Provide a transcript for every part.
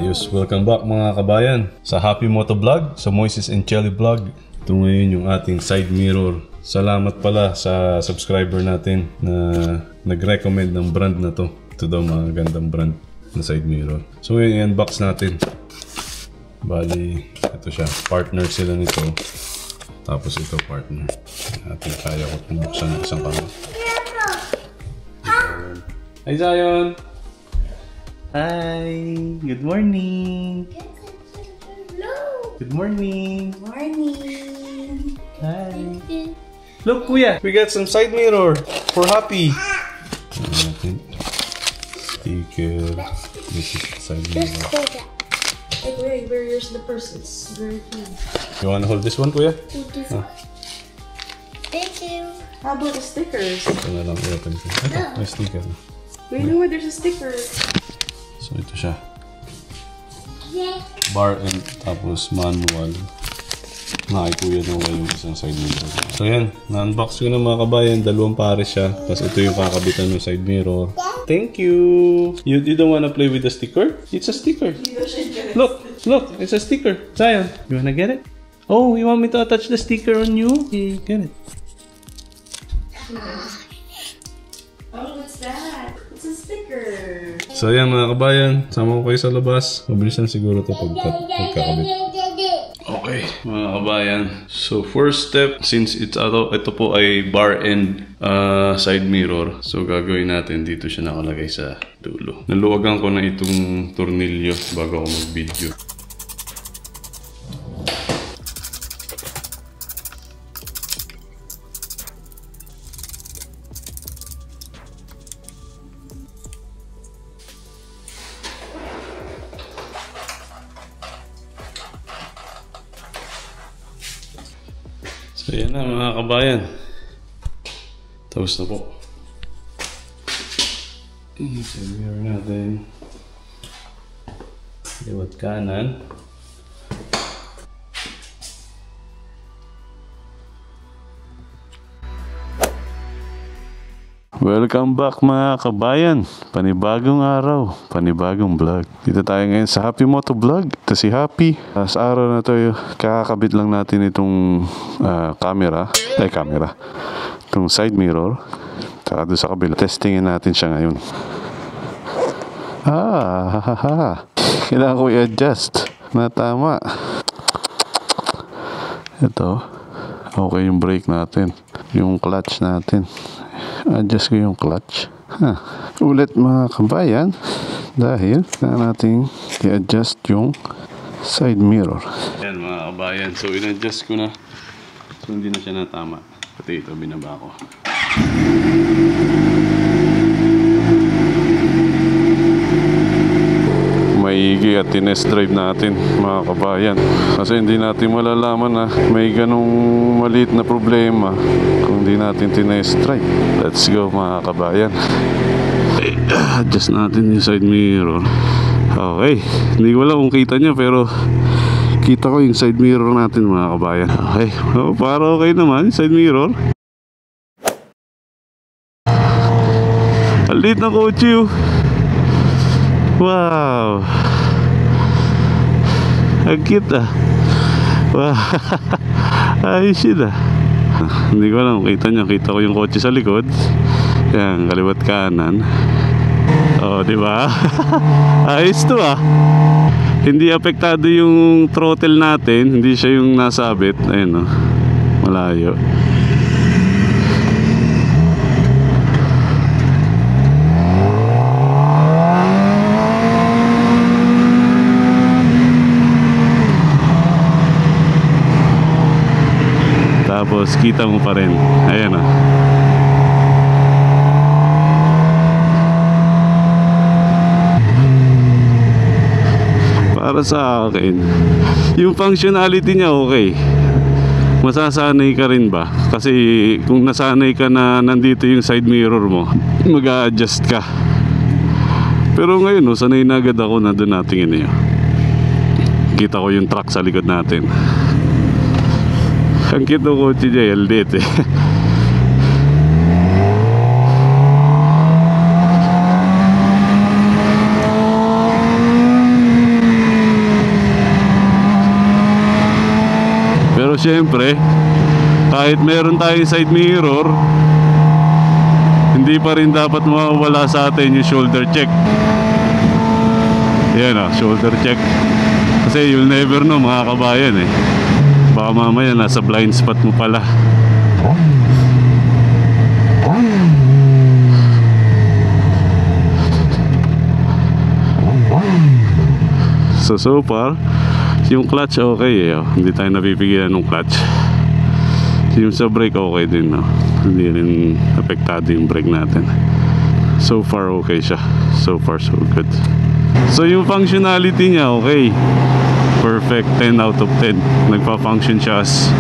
Ayos, welcome back mga kabayan sa Happy Moto Vlog, sa Moises and Chelly Vlog. Ito ngayon yung ating side mirror. Salamat pala sa subscriber natin na nag-recommend ng brand na to. Ito daw mga gandang brand na side mirror. So ngayon i-unbox natin. Bali, ito siya. Partner sila nito. Tapos ito partner. Natin kaya ko itong buksan ng isang kamay. Hi Zion! Hi! Good morning! Good morning! Morning! Hi! Look, Kuya! We got some side mirror for Happy! Sticker. This is side mirror. Hey, Kuya, where your slippers? It's very clean. You wanna hold this one, Kuya? Thank you. How about the stickers? Ito na lang i-open ko. Ito, may sticker. We know where there's a sticker. So ito siya. Bar and tapos manual. Kuya na wala yung isang side mirror. So yan, na-unbox ko na mga kabayan. Dalawang pares siya. Tapos ito yung kakabitan ng side mirror. Thank you! You don't wanna play with the sticker? It's a sticker. Look! It's a sticker. Zion, you wanna get it? Oh, you want me to attach the sticker on you? Okay, get it. Oh, what's that? It's a sticker. So yan mga kabayan, sama ko kayo sa labas. Mabilis lang siguro ito pagkakabit. Okay mga kabayan, so first step, since ito po ay bar end side mirror, so gagawin natin dito siya nakalagay sa dulo. Naluwagan ko na itong tornilyo bago ako mag-video. So yan na mga kabayan. Tapos na po. Sa mirror natin. Liwat kanan. Welcome back mga kabayan. Panibagong araw, panibagong vlog. Dito tayo ngayon sa Happy Moto Vlog. Ito si Happy. Sa araw na to, kakakabit lang natin itong camera. Itong side mirror. Tsaka doon sa kabila. Testingin natin siya ngayon. Kailangan ko i-adjust na tama. Ito. Okay yung brake natin. Yung clutch natin. Adjust ko yung clutch. Ulit mga kabayan, dahil na natin i-adjust yung side mirror. Yan mga kabayan, so in-adjust ko na. So hindi na siya natama. Pati ito binaba ko. Maigi at tinest drive natin mga kabayan, kasi hindi natin malalaman na may ganong maliit na problema kung hindi natin tinest drive. Let's go mga kabayan. Adjust natin yung side mirror. Okay, hindi ko alam kung kita nyo, pero kita ko yung side mirror natin mga kabayan. Okay, para okay naman yung side mirror. Alit na kotse. Wow, ang cute Wow, ayos yun Hindi ko alam, kita ko yung kotse sa likod. Yan, kaliwat kanan. Oh, diba? Ayos to Hindi apektado yung throttle natin. Hindi siya yung nasabit. Ayun malayo. Tapos kita mo pa rin. Ayan Para sa akin, yung functionality niya okay. Masasanay ka rin ba? Kasi kung nasanay ka na nandito yung side mirror mo, mag-a-adjust ka. Pero ngayon, sanay na agad ako na doon natin Kita ko yung truck sa likod natin. Ang cute ng kotse niya, LDT Tapos syempre, kahit meron tayong side mirror, hindi pa rin dapat mawawala sa atin yung shoulder check. Yan shoulder check. Kasi you'll never know mga kabayan eh. Baka mamaya nasa blind spot mo pala. So far, yung clutch okay eh. Hindi tayo napipigilan ng clutch. Yung sa brake okay din. Hindi rin apektado yung brake natin. So far okay siya. So far so good. So yung functionality niya okay. Perfect, 10 out of 10. Nagpa-function siya as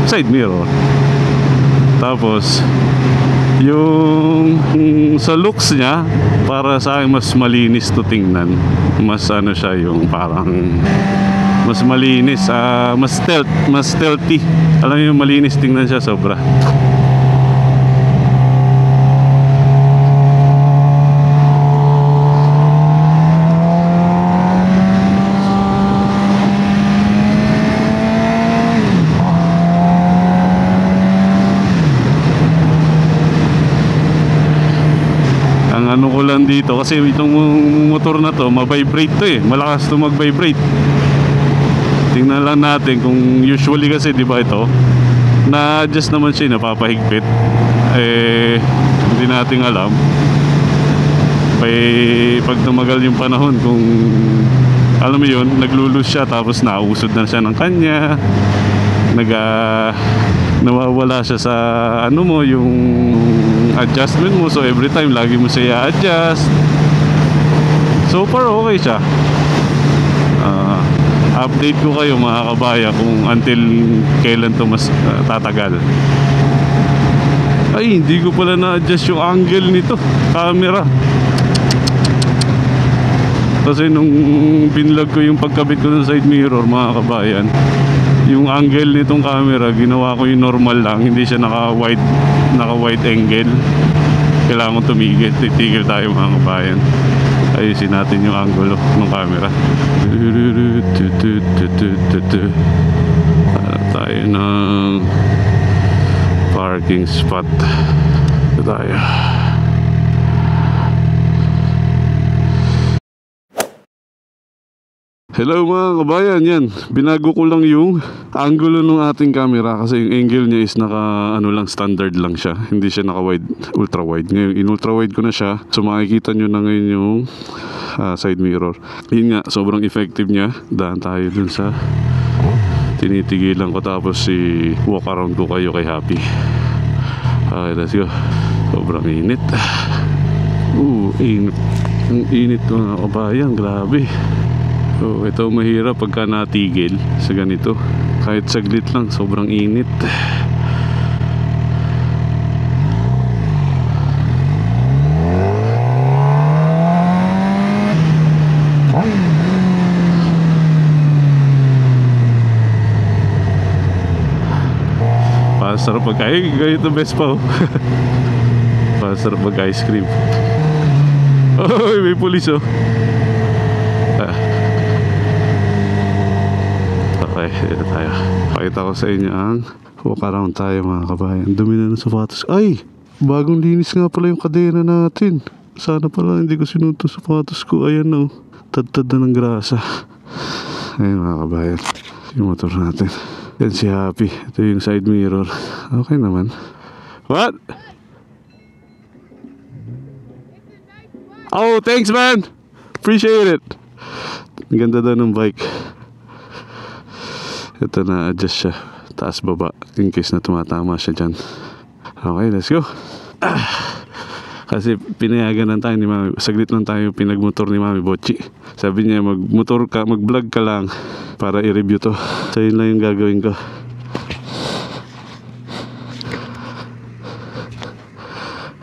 side mirror. Tapos yung sa looks niya, para sa akin mas malinis to tingnan. Mas ano siya, yung parang mas malinis, mas stealthy. Alam niyo yung malinis tingnan siya sobra. Ano ko lang dito kasi itong motor na to ma-vibrate to eh, malakas to mag-vibrate. Tingnan lang natin kung usually kasi di ba ito na-adjust naman siya, napapahigpit eh, hindi natin alam pag tumagal yung panahon kung alam mo yun, naglulus siya tapos nausod na siya ng kanya, nawawala siya sa ano mo, yung adjustment mo. So every time lagi mo siya adjust. So far okay siya. Update ko kayo mga kabaya kung until kailan to mas tatagal. Ay, hindi ko pala na-adjust yung angle nito camera. Kasi nung pinlog ko yung pagkabit ko ng side mirror mga kabayan, yung angle nitong camera ginawa ko yung normal lang, hindi siya naka wide angle. Kailangan ko tumigil, titigil tayo mga kabayan. Ayusin natin yung angulo ng camera. Para tayo ng parking spot. Ito tayo. Hello mga kabayan, yan. Binago ko lang yung angulo ng ating camera kasi yung angle niya is naka lang, standard lang siya. Hindi siya naka wide, ultra wide. Ngayon in ultra wide ko na siya. So makikita nyo na ngayon yung side mirror. Yun nga, sobrang effective niya. Daan tayo dun sa tinitigilan ko tapos walk around ko kayo kay Happy. Okay, let's go. Sobrang init. Init. Ang init mga kabayan, grabe. So ito mahirap pagka natigil sa ganito. Kahit saglit lang, sobrang init. Pasarap pag ganito best pa. Pasarap pag ice cream. Oh, may pulis oh. Okay, dito tayo. Pakita ko sa inyo ang walk around tayo mga kabayan. Dumi na ng sapatos. Ay! Bagong linis nga pala yung kadena natin. Sana pala hindi ko sinuto sapatos ko. Ayan o. Tad-tad na ng grasa. Ayun mga kabayan. Yung motor natin. Yan si Happy. Ito yung side mirror. Okay naman. What? Oh, thanks man! Appreciate it. Ang ganda daw ng bike. Ito na adjust siya taas baba in case na tumatama siya dyan. Okay, let's go. Kasi pinayagan lang tayo ni Mami, saglit lang tayo pinagmotor ni Mami Bocci. Sabi niya magmotor ka, mag-vlog ka lang para i-review to. So yun lang yung gagawin ko.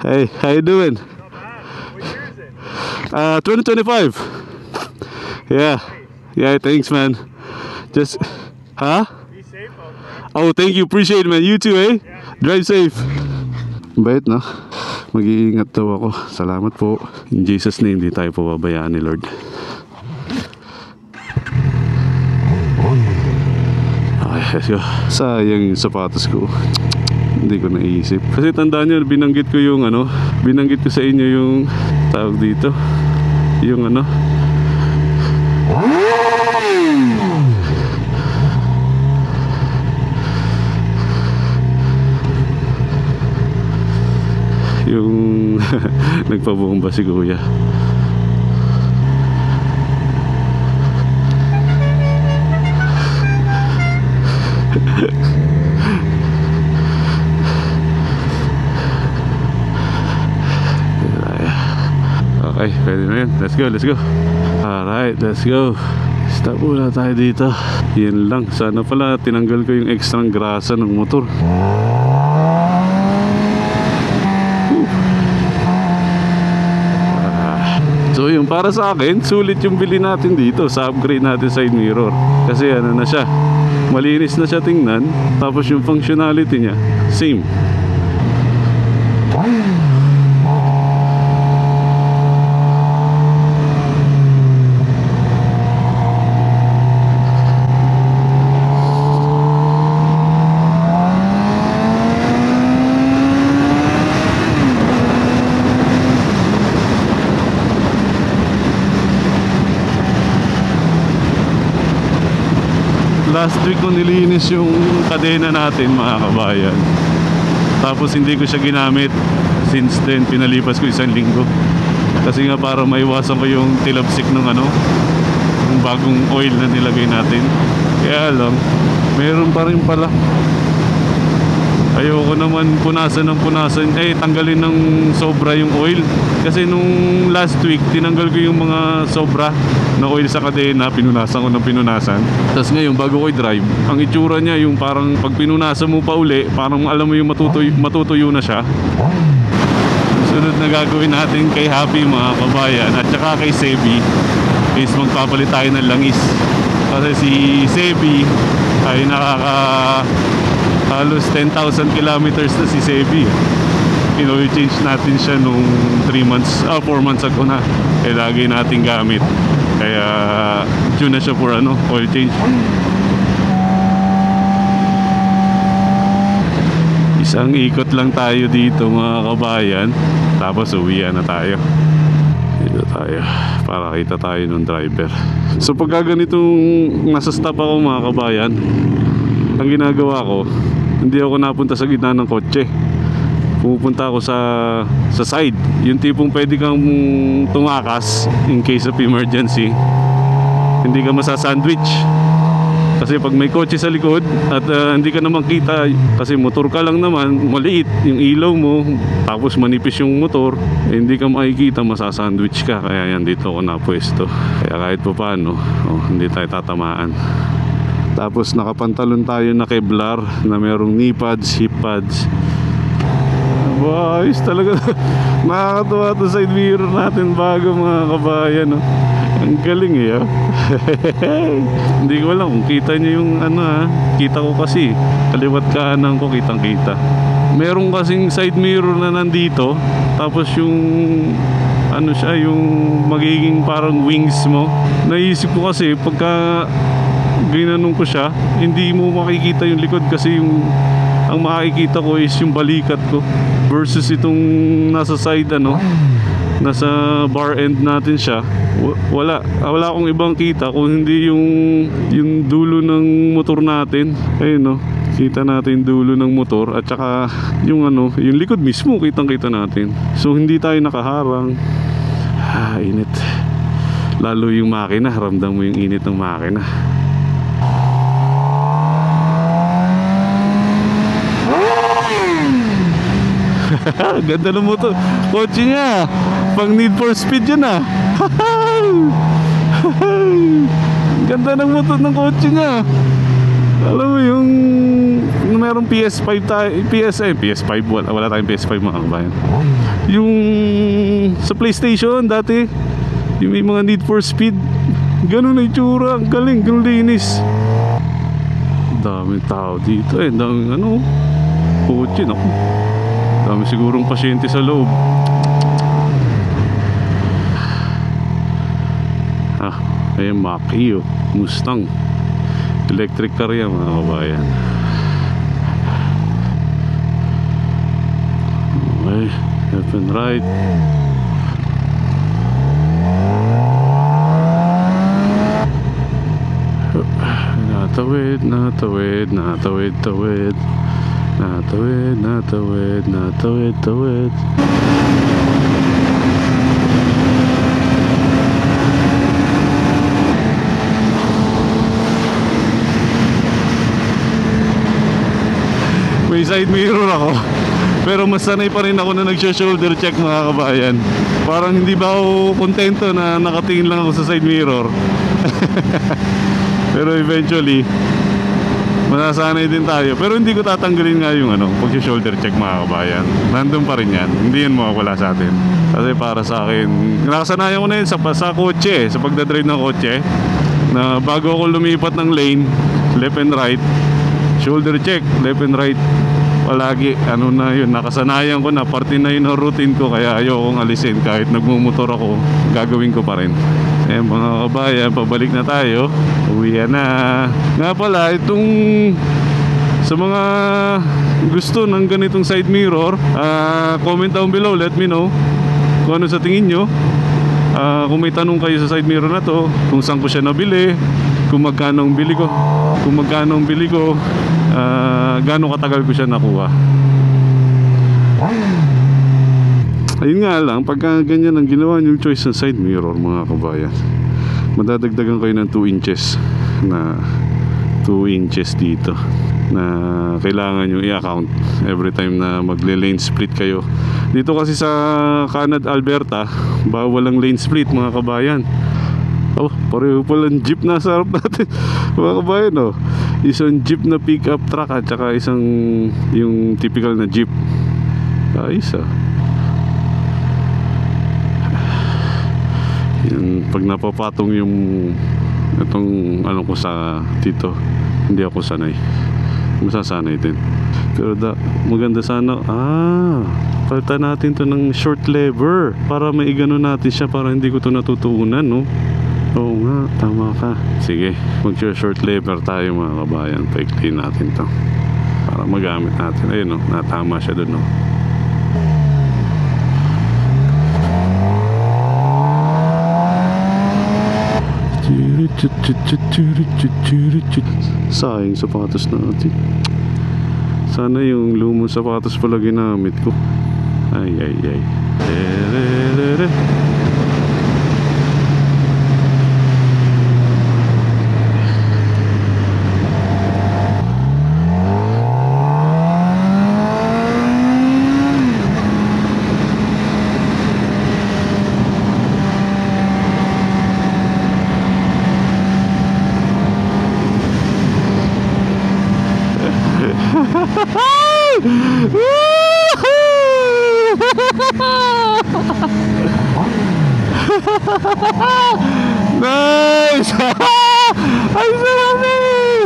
Hey, how you doing? What year is it? 2025. Yeah, thanks man. Just huh? Be safe out there. Oh, thank you. Appreciate it, man. You too, eh? Yeah. Drive safe. Bait, no? Mag-iingat daw ako. Salamat po. In Jesus' name, di tayo pababayaan ni Lord. Okay. let's go. Sayang yung sapatos ko. Hindi ko naisip. Kasi tandaan nyo, binanggit ko yung ano, binanggit ko sa inyo yung tawag dito. Yung ano. Yung nagpabomba si kuya. Okay, pwede na yun. Let's go, let's go. Alright, let's go. Stop muna tayo dito. Yan lang. Sana pala tinanggal ko yung extra grasa ng motor. So yun, para sa akin, sulit yung bili natin dito sa upgrade natin side mirror. Kasi ano na siya, malinis na siya tingnan. Tapos yung functionality niya, same. Last week ko nilinis yung kadena natin, mga kabayan. Tapos hindi ko siya ginamit. Since then, pinalipas ko 1 linggo. Kasi nga para maiwasan ko yung tilapsik ng ano, yung bagong oil na nilagay natin. Kaya lang, meron pa rin pala. Ayoko naman punasan ng punasan, tanggalin ng sobra yung oil. Kasi nung last week, tinanggal ko yung mga sobra na oil sa kadena, pinunasan ko ng pinunasan. Tapos ngayon, bago ko i-drive, ang itsura niya yung parang pag pinunasan mo pa uli, parang alam mo yung matutuyo na siya. Sunod na gagawin natin kay Happy, mga kabayan, at saka kay Sebi, is magpapalit tayo ng langis. Kasi si Sebi ay halos 10,000 kilometers na si Sebi. Oil change natin siya nung 4 months ago na. Lagi natin gamit. Kaya due na siya for oil change. Isang ikot lang tayo dito, mga kabayan. Tapos uwian na tayo. Dito tayo para kita tayo ng driver. So pagka ganitong nasa stop ako, mga kabayan, ang ginagawa ko, hindi ako napunta sa gitna ng kotse. Pumupunta ako sa side. Yung tipong pwede kang tumakas in case of emergency. Hindi ka masasandwich. Kasi pag may kotse sa likod at hindi ka naman kita, kasi motor ka lang naman, maliit yung ilaw mo, tapos manipis yung motor, hindi ka makikita, masasandwich ka. Kaya yan, dito ako napwesto. Kaya kahit pa paano, hindi tayo tatamaan. Tapos nakapantalon tayo na Kevlar na merong knee pads, hip pads. Wow, ayos talaga. Nakakatuwa to side mirror natin bago, mga kabayan. Ang galing Hindi ko alam kung kita nyo yung kita ko kasi kaliwat kanan ko, kitang kita. Meron kasing side mirror na nandito. Tapos yung siya, yung magiging parang wings mo. Naisip ko kasi pagka ginanong ko siya, hindi mo makikita yung likod kasi ang makikita ko is yung balikat ko versus itong nasa side nasa bar end natin siya. Wala akong ibang kita kung hindi yung dulo ng motor natin. Ayun kita natin yung dulo ng motor at saka yung yung likod mismo kitang-kita natin. So hindi tayo nakaharang. Init. Lalo yung makina, ramdam mo yung init ng makina. Ganda ng motor. Kotse niya. Pang Need for Speed yan Ganda ng motor ng kotse niya. Alam mo yung merong PS5 tayo. PS5 wala tayong PS5, mga kabayan. Yung sa PlayStation dati, yung may mga Need for Speed, ganun na itsura. Ang galing, ganun linis. Daming tao dito daming kotse. Naku, dami sigurong pasyente sa loob. Ayan, Mach-E, Mustang. Electric car yan mga kabayan. Okay, left and right. Natawid, natawid, natawid, tawid. Natawid, natawid, natawid, tawid. May side mirror ako, pero mas sanay pa rin ako na nagsho-shoulder check mga kabayan. Parang hindi ba ako kontento na nakatingin lang ako sa side mirror. Pero eventually masasanay din tayo. Pero hindi ko tatanggalin nga yung pag-shoulder check mga kabayan. Nandun pa rin yan, hindi yan mawawala sa atin. Kasi para sa akin, nakasanayan ko na yun sa kotse, sa pagdadrive ng kotse, na bago ako lumipat ng lane, left and right, shoulder check, left and right palagi. Na yun, nakasanayan ko na, parte na yun ang routine ko, kaya ayokong alisin. Kahit nagmumotor ako, gagawin ko pa rin. Mga kabayan, pabalik na tayo, uwian na. Nga pala, itong sa mga gusto ng ganitong side mirror, comment down below, let me know kung ano sa tingin nyo. Kung may tanong kayo sa side mirror na to, kung saan ko siya nabili, kung magkano ang bili ko, gaano katagal ko siya nakuha. Ayun nga lang, pagka ganyan ang ginawa yung choice ng side mirror mga kabayan, madadagdagan kayo ng 2 inches na 2 inches dito na kailangan nyo i-account every time na magle-lane split kayo. Dito kasi sa Canada, Alberta, bawal ang lane split mga kabayan. Pareho palang jeep na sa harap natin mga kabayan. Isang jeep na pick-up truck at saka isang yung typical na jeep. Isa yan, pag napapatong yung itong ko sa dito, hindi ako sanay. Masasanay din. Pero maganda sana. Palitan natin to ng short lever para maigano natin siya, para hindi ko to natutuunan, no? Oo nga, tama ka. Sige, mag-short lever tayo mga kabayan. Pa-clean natin to para magamit natin. Ayun, no? Natama siya dun, no? Sayang sapatos natin. Sana yung lumang sapatos pala ginamit ko. Ay. Nice! Ay, sarap eh!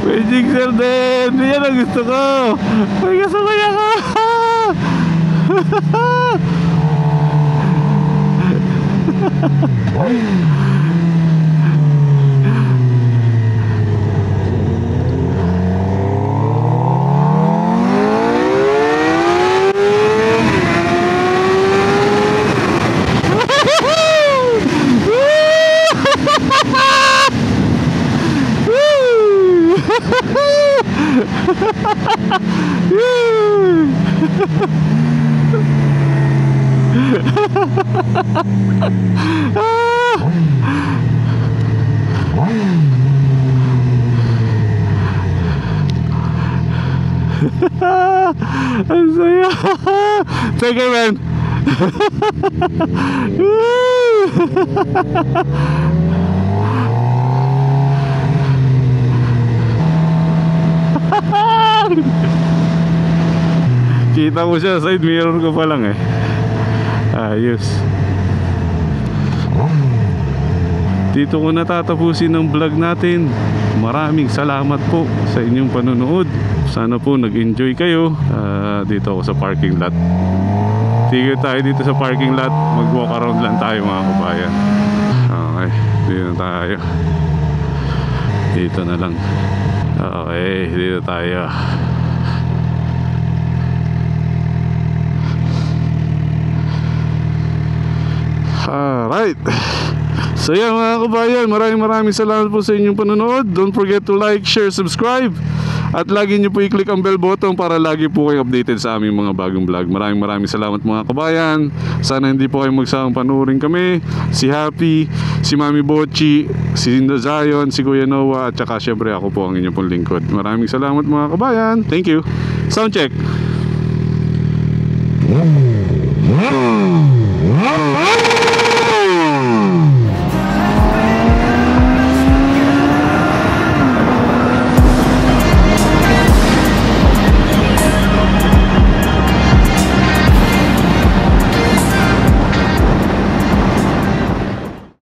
May jigsaw din! Yan ang gusto ko! May gusto ko yan! Ang saya. Take it, man. Kita mo siya, side mirror ko pa lang eh. Ayos. Dito ko natatapusin ang vlog natin. Maraming salamat po sa inyong panonood. Sana po nag-enjoy kayo. Dito ako sa parking lot. Tigil tayo dito sa parking lot. Mag-walk around lang tayo mga kabayan. Okay, dito na tayo. Dito na lang. Okay, dito tayo. Alright. So yan mga kabayan, maraming salamat po sa inyong panonood. Don't forget to like, share, subscribe. At lagi nyo po i-click ang bell button para lagi po kayo updated sa aming mga bagong vlog. Maraming salamat mga kabayan. Sana hindi po kayo magsawang panuorin kami. Si Happy, si Mami Bochi, si Inda Zion, si Kuya Noah, at saka syempre ako po ang inyong pong lingkod. Maraming salamat mga kabayan. Thank you. Sound check.